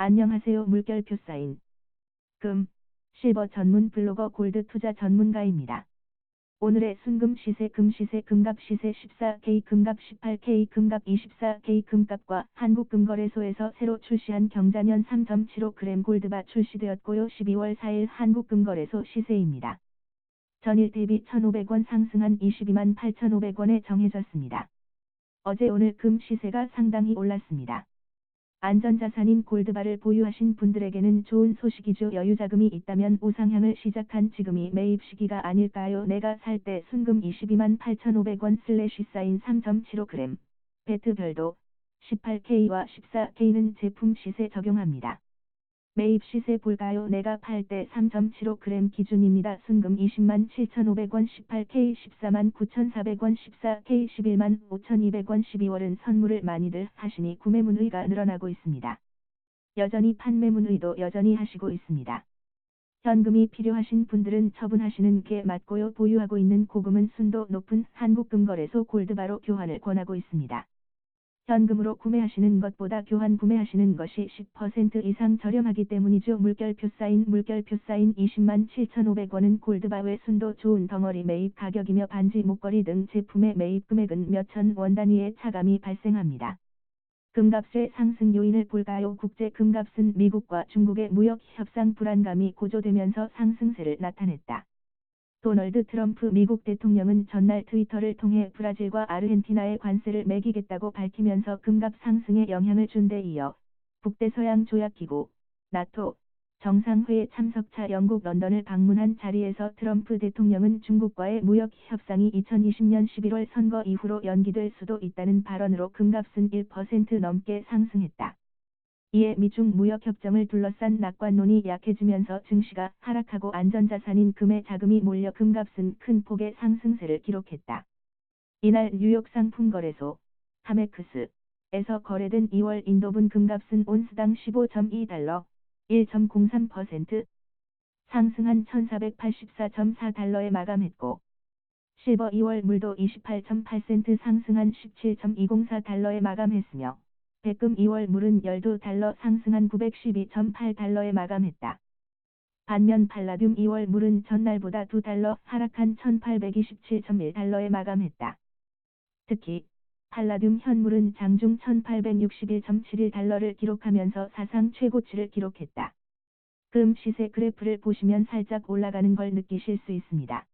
안녕하세요. 물결표 사인 금, 실버 전문 블로거 골드 투자 전문가입니다. 오늘의 순금 시세 금 시세 금값 시세 14K 금값 18K 금값 24K 금값과 한국금거래소에서 새로 출시한 경자년 3.75g 골드바 출시되었고요. 12월 4일 한국금거래소 시세입니다. 전일 대비 1,500원 상승한 22만 8,500원에 정해졌습니다. 어제 오늘 금 시세가 상당히 올랐습니다. 안전자산인 골드바를 보유하신 분들에게는 좋은 소식이죠. 여유자금이 있다면 우상향을 시작한 지금이 매입 시기가 아닐까요? 내가 살 때 순금 22만 8,500원 사인 3.75g 배트 별도 18K와 14K는 제품 시세 적용합니다. 매입 시세 볼까요? 내가 팔 때 3.75g 기준입니다. 순금 20만 7,500원 18K 14만 9,400원 14K 11만 5,200원 12월은 선물을 많이들 하시니 구매 문의가 늘어나고 있습니다. 여전히 판매 문의도 여전히 하시고 있습니다. 현금이 필요하신 분들은 처분하시는 게 맞고요. 보유하고 있는 고금은 순도 높은 한국금거래소 골드바로 교환을 권하고 있습니다. 현금으로 구매하시는 것보다 교환 구매하시는 것이 10% 이상 저렴하기 때문이죠. 물결표 사인 20만 7,500원은 골드바 외 순도 좋은 덩어리 매입 가격이며 반지 목걸이 등 제품의 매입 금액은 몇천 원 단위의 차감이 발생합니다. 금값의 상승 요인을 볼까요? 국제 금값은 미국과 중국의 무역 협상 불안감이 고조되면서 상승세를 나타냈다. 도널드 트럼프 미국 대통령은 전날 트위터를 통해 브라질과 아르헨티나에 관세를 매기겠다고 밝히면서 금값 상승에 영향을 준 데 이어 북대서양 조약기구 나토 정상회의 참석차 영국 런던을 방문한 자리에서 트럼프 대통령은 중국과의 무역 협상이 2020년 11월 선거 이후로 연기될 수도 있다는 발언으로 금값은 1% 넘게 상승했다. 이에 미중 무역협정을 둘러싼 낙관론이 약해지면서 증시가 하락하고 안전자산인 금에 자금이 몰려 금값은 큰 폭의 상승세를 기록했다. 이날 뉴욕 상품거래소 하메크스에서 거래된 2월 인도분 금값은 온스당 15.2달러 1.03% 상승한 1,484.4달러에 마감했고 실버 2월 물도 28.8센트 상승한 17.204달러에 마감했으며 백금 2월 물은 12달러 상승한 912.8달러에 마감했다. 반면 팔라듐 2월 물은 전날보다 2달러 하락한 1827.1달러에 마감했다. 특히 팔라듐 현물은 장중 1861.71달러를 기록하면서 사상 최고치를 기록했다. 금 시세 그래프를 보시면 살짝 올라가는 걸 느끼실 수 있습니다.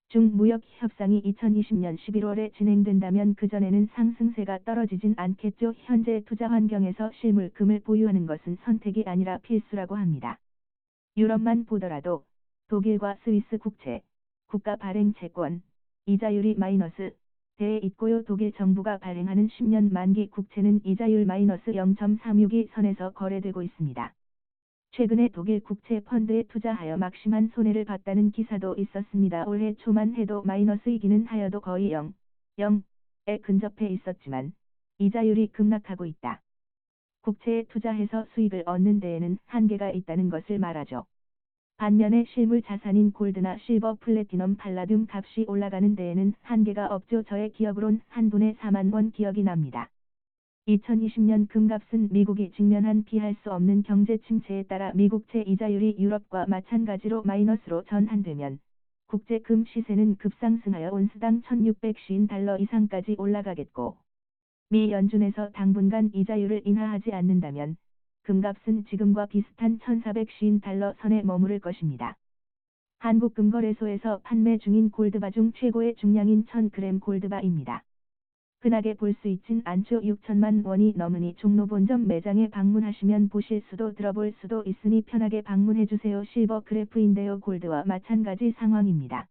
중 무역 협상이 2020년 11월에 진행된다면 그전에는 상승세가 떨어지진 않겠죠. 현재 투자 환경에서 실물 금을 보유하는 것은 선택이 아니라 필수라고 합니다. 유럽만 보더라도 독일과 스위스 국채, 국가 발행 채권, 이자율이 마이너스 대에 있고요. 독일 정부가 발행하는 10년 만기 국채는 이자율 마이너스 0.36이 선에서 거래되고 있습니다. 최근에 독일 국채 펀드에 투자하여 막심한 손해를 봤다는 기사도 있었습니다. 올해 초만 해도 마이너스이기는 하여도 거의 0에 근접해 있었지만 이자율이 급락하고 있다. 국채에 투자해서 수익을 얻는 데에는 한계가 있다는 것을 말하죠. 반면에 실물 자산인 골드나 실버 플래티넘 팔라듐 값이 올라가는 데에는 한계가 없죠. 저의 기억으론 한돈에 4만 원 기억이 납니다. 2020년 금값은 미국이 직면한 피할 수 없는 경제 침체에 따라 미국채 이자율이 유럽과 마찬가지로 마이너스로 전환되면 국제 금 시세는 급상승하여 온스당 1,650달러 이상까지 올라가겠고 미 연준에서 당분간 이자율을 인하하지 않는다면 금값은 지금과 비슷한 1,450달러 선에 머무를 것입니다. 한국금거래소에서 판매 중인 골드바 중 최고의 중량인 1000g 골드바입니다. 흔하게 볼 수 있진 않죠. 6천만 원이 넘으니 종로 본점 매장에 방문하시면 보실 수도 들어볼 수도 있으니 편하게 방문해주세요. 실버 그래프인데요. 골드와 마찬가지 상황입니다.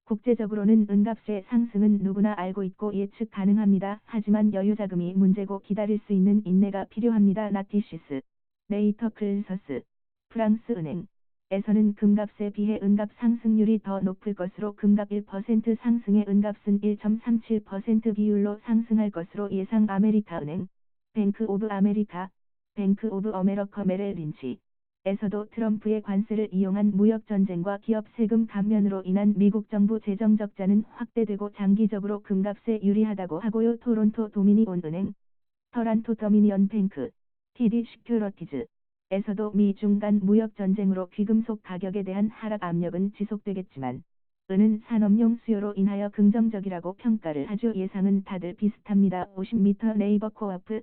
국제적으로는 은값의 상승은 누구나 알고 있고 예측 가능합니다. 하지만 여유자금이 문제고 기다릴 수 있는 인내가 필요합니다. 나티시스, 네이터클서스, 프랑스은행 에서는 금값에 비해 은값 상승률이 더 높을 것으로 금값 1% 상승에 은값은 1.37% 비율로 상승할 것으로 예상. 아메리카은행, 뱅크 오브 아메리카, 뱅크 오브 어메리카 메릴 린치 에서도 트럼프의 관세를 이용한 무역전쟁과 기업 세금 감면으로 인한 미국 정부 재정 적자는 확대되고 장기적으로 금값에 유리하다고 하고요. 토론토 도미니온 은행, 터란토 더미니언 뱅크 TD 시큐러티즈에서도 미중 간 무역 전쟁으로 귀금속 가격에 대한 하락 압력은 지속되겠지만 은은 산업용 수요로 인하여 긍정적이라고 평가를 하죠. 예상은 다들 비슷합니다. 50m 네이버 코아프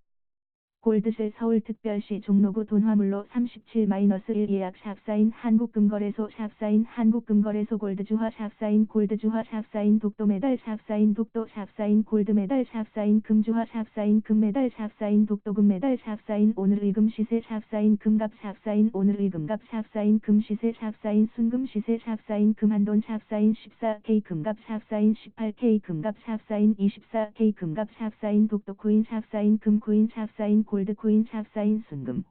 골드실 서울특별시 종로구 돈화물로 37-1 예약 샵사인 한국금거래소 샵사인 한국금거래소 골드주화 샵사인 골드주화 샵사인 독도메달 샵사인 독도 샵사인 골드메달 샵사인 금주화 샵사인 금메달 샵사인 독도금메달 샵사인 오늘의 금시세 샵사인 금갑 샵사인 오늘의 금갑 샵사인 금시세 샵사인 순금시세 샵사인 금한돈 샵사인 14K 금갑 샵사인 18K 금갑 샵사인 24K 금갑 샵사인 독도코인 샵사인 금코인 샵사인 골드코인 샵사인 순금